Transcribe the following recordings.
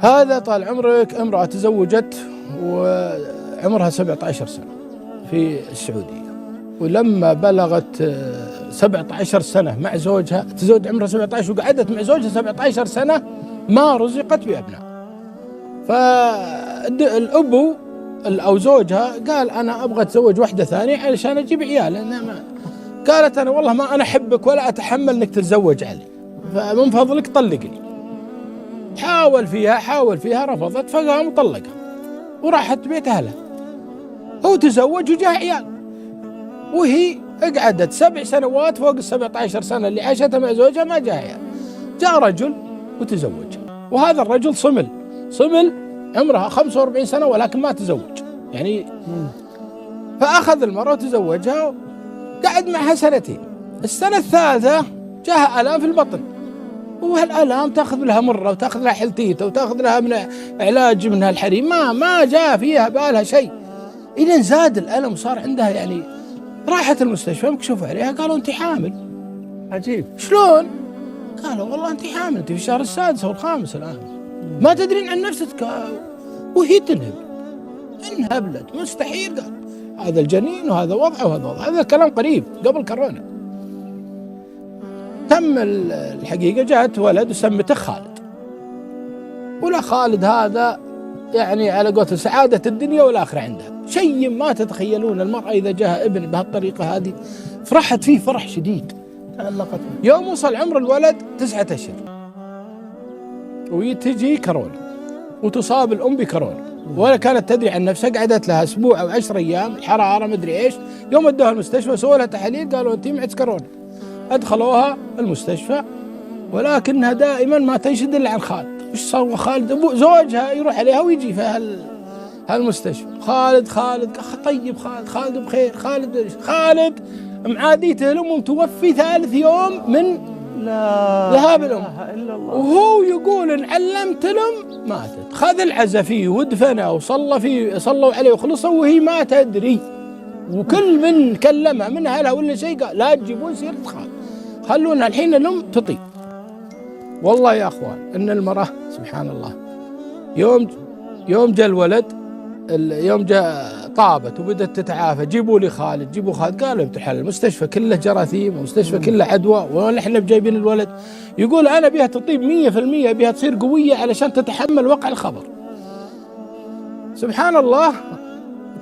هذا طال عمرك امرأة تزوجت وعمرها 17 سنة في السعودية، ولما بلغت 17 سنة مع زوجها، تزوج عمرها 17 وقعدت مع زوجها 17 سنة ما رزقت بأبناء. فالأبو أو زوجها قال أنا أبغى أتزوج واحدة ثانية علشان أجيب عيال. قالت أنا والله ما أنا أحبك ولا أتحمل أنك تتزوج علي، فمن فضلك طلقني. حاول فيها رفضت، فقام طلقها وراحت بيت أهلها. هو تزوج وجاء عيال، وهي قعدت 7 سنوات فوق 17 سنة اللي عاشتها مع زوجها ما جاء عيال. جاء رجل وتزوجها، وهذا الرجل صمل عمرها 45 سنة ولكن ما تزوج يعني. فأخذ المرأة وتزوجها، قعد معها 2 سنين. السنة الثالثة جاءها آلام في البطن، وهالآلام تأخذ لها مرة وتأخذ لها حلتيته وتأخذ لها من علاج منها الحريم، ما جاء فيها بالها شيء. إذن زاد الألم وصار عندها يعني. راحت المستشفى مكشوف عليها، قالوا أنت حامل. عجيب. شلون؟ قالوا والله أنت حامل، أنت في الشهر السادس أو الخامس الآن، ما تدرين عن نفسك. وهي انهبلت مستحيل. قال هذا الجنين وهذا وضعه وهذا وضعه. هذا الكلام قريب قبل كورونا. تم الحقيقة جاءت ولد وسمته خالد. ولا خالد هذا يعني على قولة سعادة الدنيا والآخرة عندها، شيء ما تتخيلون. المرأة إذا جاء ابن بهالطريقة هذه فرحت فيه فرح شديد، تعلقت فيه. يوم وصل عمر الولد 9 أشهر ويتجي كورونا، وتصاب الأم بكورونا، ولا كانت تدري عن نفسها. قعدت لها أسبوع أو 10 أيام، حرارة مدري إيش. يوم ودوها المستشفى سووا لها تحاليل، قالوا أنت معك كورونا. أدخلوها المستشفى، ولكنها دائما ما تنشد إلا عن خالد. وش صار خالد؟ أبو زوجها يروح عليها ويجي في هالمستشفى. خالد طيب، خالد بخير، خالد معاديته الأم توفي 3 يوم من ذهاب الأم، وهو يقول إن علمت الأم ماتت. خذ العزا فيه ودفنه صلوا عليه وخلصوا وهي ما تدري. وكل من كلمها من أهلها ولا شيء قال لا تجيبون سيرة خالد، خلونا الحين الأم تطيب. والله يا أخوان إن المرأة سبحان الله، يوم جاء الولد، يوم جاء طابت وبدت تتعافى، جيبوا لي خالد. قالوا ابتحال المستشفى كله جراثيم ومستشفى كله عدوى، ولا احنا بجايبين الولد. يقول أنا بها تطيب 100%، بها تصير قوية علشان تتحمل وقع الخبر. سبحان الله.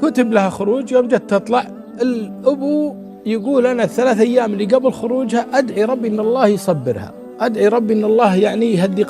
كتب لها خروج. يوم جت تطلع الأبو يقول أنا 3 أيام اللي قبل خروجها أدعي ربي إن الله يصبرها، أدعي ربي إن الله يعني يهدي